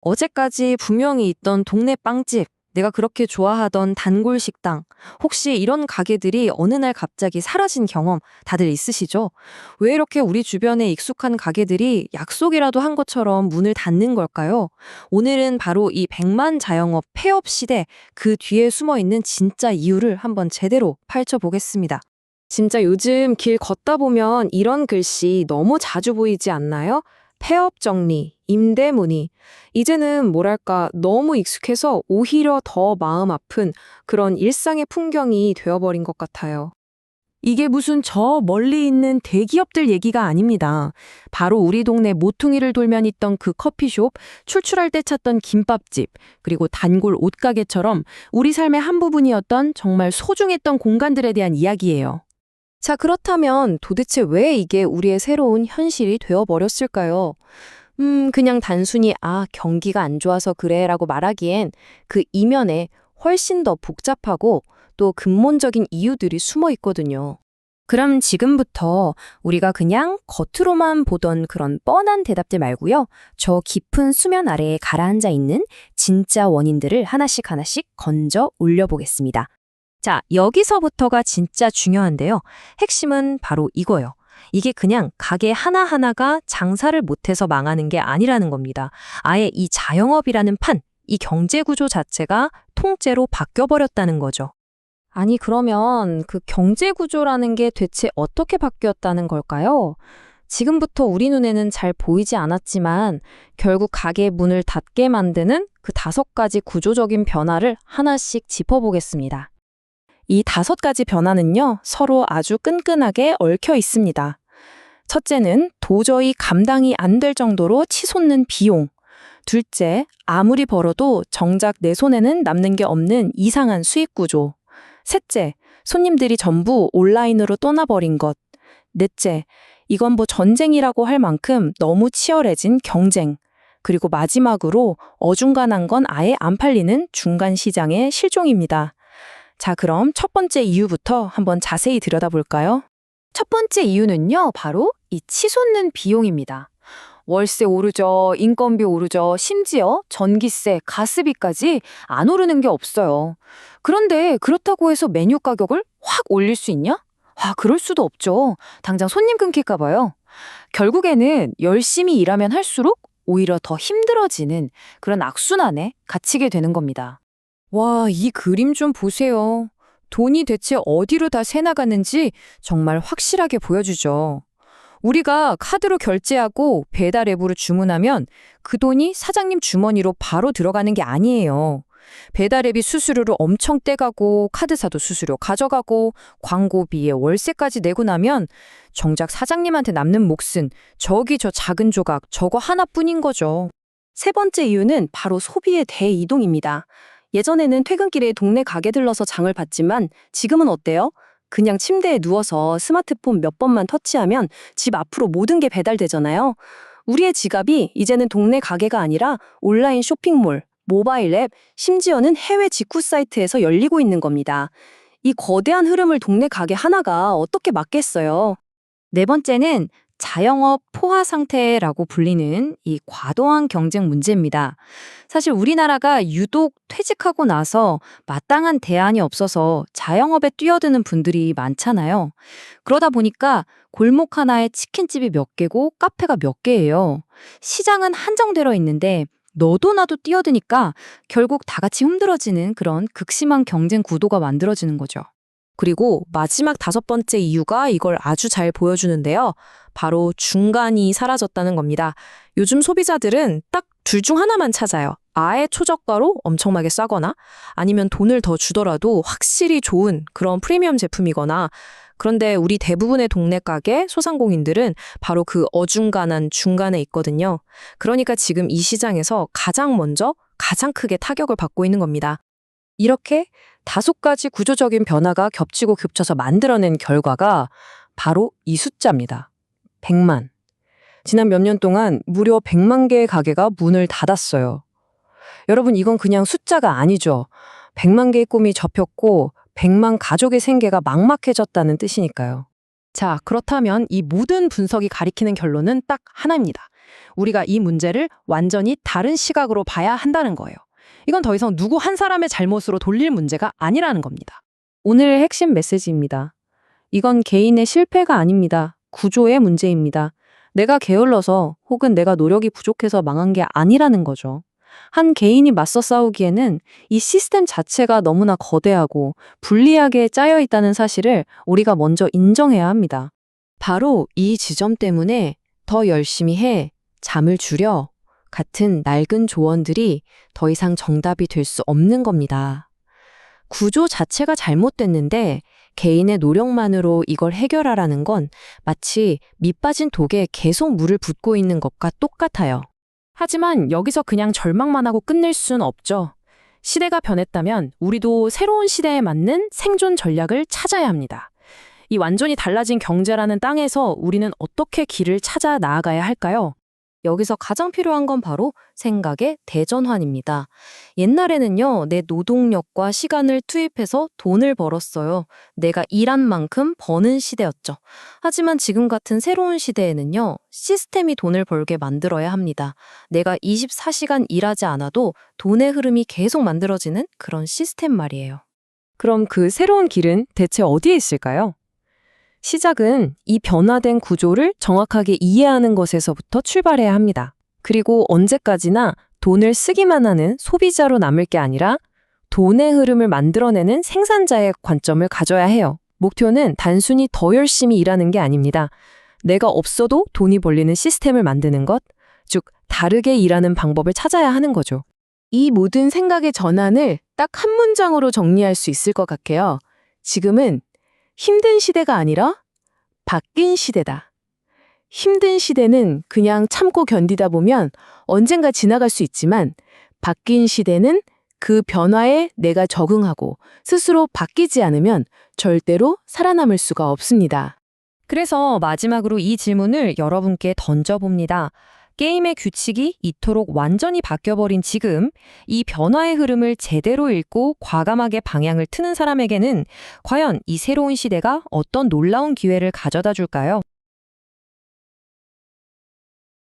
어제까지 분명히 있던 동네 빵집, 내가 그렇게 좋아하던 단골 식당, 혹시 이런 가게들이 어느 날 갑자기 사라진 경험 다들 있으시죠? 왜 이렇게 우리 주변에 익숙한 가게들이 약속이라도 한 것처럼 문을 닫는 걸까요? 오늘은 바로 이 백만 자영업 폐업 시대 그 뒤에 숨어 있는 진짜 이유를 한번 제대로 파헤쳐보겠습니다. 진짜 요즘 길 걷다 보면 이런 글씨 너무 자주 보이지 않나요? 폐업 정리, 임대 문의. 이제는 뭐랄까 너무 익숙해서 오히려 더 마음 아픈 그런 일상의 풍경이 되어버린 것 같아요. 이게 무슨 저 멀리 있는 대기업들 얘기가 아닙니다. 바로 우리 동네 모퉁이를 돌면 있던 그 커피숍, 출출할 때 찾던 김밥집, 그리고 단골 옷가게처럼 우리 삶의 한 부분이었던 정말 소중했던 공간들에 대한 이야기예요. 자, 그렇다면 도대체 왜 이게 우리의 새로운 현실이 되어버렸을까요? 그냥 단순히 경기가 안 좋아서 그래라고 말하기엔 그 이면에 훨씬 더 복잡하고 또 근본적인 이유들이 숨어 있거든요. 그럼 지금부터 우리가 그냥 겉으로만 보던 그런 뻔한 대답들 말고요. 저 깊은 수면 아래에 가라앉아 있는 진짜 원인들을 하나씩 하나씩 건져 올려보겠습니다. 자, 여기서부터가 진짜 중요한데요. 핵심은 바로 이거예요. 이게 그냥 가게 하나하나가 장사를 못해서 망하는 게 아니라는 겁니다. 아예 이 자영업이라는 판, 이 경제 구조 자체가 통째로 바뀌어버렸다는 거죠. 아니, 그러면 그 경제 구조라는 게 대체 어떻게 바뀌었다는 걸까요? 지금부터 우리 눈에는 잘 보이지 않았지만 결국 가게 문을 닫게 만드는 그 5가지 구조적인 변화를 하나씩 짚어보겠습니다. 이 5가지 변화는요, 서로 아주 끈끈하게 얽혀 있습니다. 첫째는 도저히 감당이 안 될 정도로 치솟는 비용. 둘째, 아무리 벌어도 정작 내 손에는 남는 게 없는 이상한 수익 구조. 셋째, 손님들이 전부 온라인으로 떠나버린 것. 넷째, 이건 뭐 전쟁이라고 할 만큼 너무 치열해진 경쟁. 그리고 마지막으로 어중간한 건 아예 안 팔리는 중간 시장의 실종입니다. 자, 그럼 첫 번째 이유부터 한번 자세히 들여다볼까요? 첫 번째 이유는요, 바로 이 치솟는 비용입니다. 월세 오르죠, 인건비 오르죠, 심지어 전기세, 가스비까지 안 오르는 게 없어요. 그런데 그렇다고 해서 메뉴 가격을 확 올릴 수 있냐? 그럴 수도 없죠. 당장 손님 끊길까 봐요. 결국에는 열심히 일하면 할수록 오히려 더 힘들어지는 그런 악순환에 갇히게 되는 겁니다. 와, 이 그림 좀 보세요. 돈이 대체 어디로 다 새나가는지 정말 확실하게 보여주죠. 우리가 카드로 결제하고 배달 앱으로 주문하면 그 돈이 사장님 주머니로 바로 들어가는 게 아니에요. 배달 앱이 수수료를 엄청 떼가고 카드사도 수수료 가져가고 광고비에 월세까지 내고 나면 정작 사장님한테 남는 몫은 저기 저 작은 조각 저거 하나뿐인 거죠. 세 번째 이유는 바로 소비의 대이동입니다. 예전에는 퇴근길에 동네 가게 들러서 장을 봤지만 지금은 어때요? 그냥 침대에 누워서 스마트폰 몇 번만 터치하면 집 앞으로 모든 게 배달되잖아요. 우리의 지갑이 이제는 동네 가게가 아니라 온라인 쇼핑몰, 모바일 앱, 심지어는 해외 직구 사이트에서 열리고 있는 겁니다. 이 거대한 흐름을 동네 가게 하나가 어떻게 막겠어요? 네 번째는 자영업 포화 상태라고 불리는 이 과도한 경쟁 문제입니다. 사실 우리나라가 유독 퇴직하고 나서 마땅한 대안이 없어서 자영업에 뛰어드는 분들이 많잖아요. 그러다 보니까 골목 하나에 치킨집이 몇 개고 카페가 몇 개예요. 시장은 한정되어 있는데 너도 나도 뛰어드니까 결국 다 같이 힘들어지는 그런 극심한 경쟁 구도가 만들어지는 거죠. 그리고 마지막 5번째 이유가 이걸 아주 잘 보여주는데요. 바로 중간이 사라졌다는 겁니다. 요즘 소비자들은 딱 둘 중 하나만 찾아요. 아예 초저가로 엄청나게 싸거나 아니면 돈을 더 주더라도 확실히 좋은 그런 프리미엄 제품이거나 그런데 우리 대부분의 동네 가게 소상공인들은 바로 그 어중간한 중간에 있거든요. 그러니까 지금 이 시장에서 가장 먼저 가장 크게 타격을 받고 있는 겁니다. 이렇게 5가지 구조적인 변화가 겹치고 겹쳐서 만들어낸 결과가 바로 이 숫자입니다. 100만. 지난 몇 년 동안 무려 100만 개의 가게가 문을 닫았어요. 여러분, 이건 그냥 숫자가 아니죠. 100만 개의 꿈이 접혔고 100만 가족의 생계가 막막해졌다는 뜻이니까요. 자, 그렇다면 이 모든 분석이 가리키는 결론은 딱 하나입니다. 우리가 이 문제를 완전히 다른 시각으로 봐야 한다는 거예요. 이건 더 이상 누구 한 사람의 잘못으로 돌릴 문제가 아니라는 겁니다. 오늘의 핵심 메시지입니다. 이건 개인의 실패가 아닙니다. 구조의 문제입니다. 내가 게을러서 혹은 내가 노력이 부족해서 망한 게 아니라는 거죠. 한 개인이 맞서 싸우기에는 이 시스템 자체가 너무나 거대하고 불리하게 짜여 있다는 사실을 우리가 먼저 인정해야 합니다. 바로 이 지점 때문에 더 열심히 해, 잠을 줄여 같은 낡은 조언들이 더 이상 정답이 될 수 없는 겁니다. 구조 자체가 잘못됐는데 개인의 노력만으로 이걸 해결하라는 건 마치 밑 빠진 독에 계속 물을 붓고 있는 것과 똑같아요. 하지만 여기서 그냥 절망만 하고 끝낼 수는 없죠. 시대가 변했다면 우리도 새로운 시대에 맞는 생존 전략을 찾아야 합니다. 이 완전히 달라진 경제라는 땅에서 우리는 어떻게 길을 찾아 나아가야 할까요? 여기서 가장 필요한 건 바로 생각의 대전환입니다. 옛날에는요, 내 노동력과 시간을 투입해서 돈을 벌었어요. 내가 일한 만큼 버는 시대였죠. 하지만 지금 같은 새로운 시대에는요, 시스템이 돈을 벌게 만들어야 합니다. 내가 24시간 일하지 않아도 돈의 흐름이 계속 만들어지는 그런 시스템 말이에요. 그럼 그 새로운 길은 대체 어디에 있을까요? 시작은 이 변화된 구조를 정확하게 이해하는 것에서부터 출발해야 합니다. 그리고 언제까지나 돈을 쓰기만 하는 소비자로 남을 게 아니라 돈의 흐름을 만들어내는 생산자의 관점을 가져야 해요. 목표는 단순히 더 열심히 일하는 게 아닙니다. 내가 없어도 돈이 벌리는 시스템을 만드는 것, 즉 다르게 일하는 방법을 찾아야 하는 거죠. 이 모든 생각의 전환을 딱 한 문장으로 정리할 수 있을 것 같아요. 지금은 힘든 시대가 아니라 바뀐 시대다. 힘든 시대는 그냥 참고 견디다 보면 언젠가 지나갈 수 있지만 바뀐 시대는 그 변화에 내가 적응하고 스스로 바뀌지 않으면 절대로 살아남을 수가 없습니다. 그래서 마지막으로 이 질문을 여러분께 던져봅니다. 게임의 규칙이 이토록 완전히 바뀌어버린 지금, 이 변화의 흐름을 제대로 읽고 과감하게 방향을 트는 사람에게는 과연 이 새로운 시대가 어떤 놀라운 기회를 가져다 줄까요?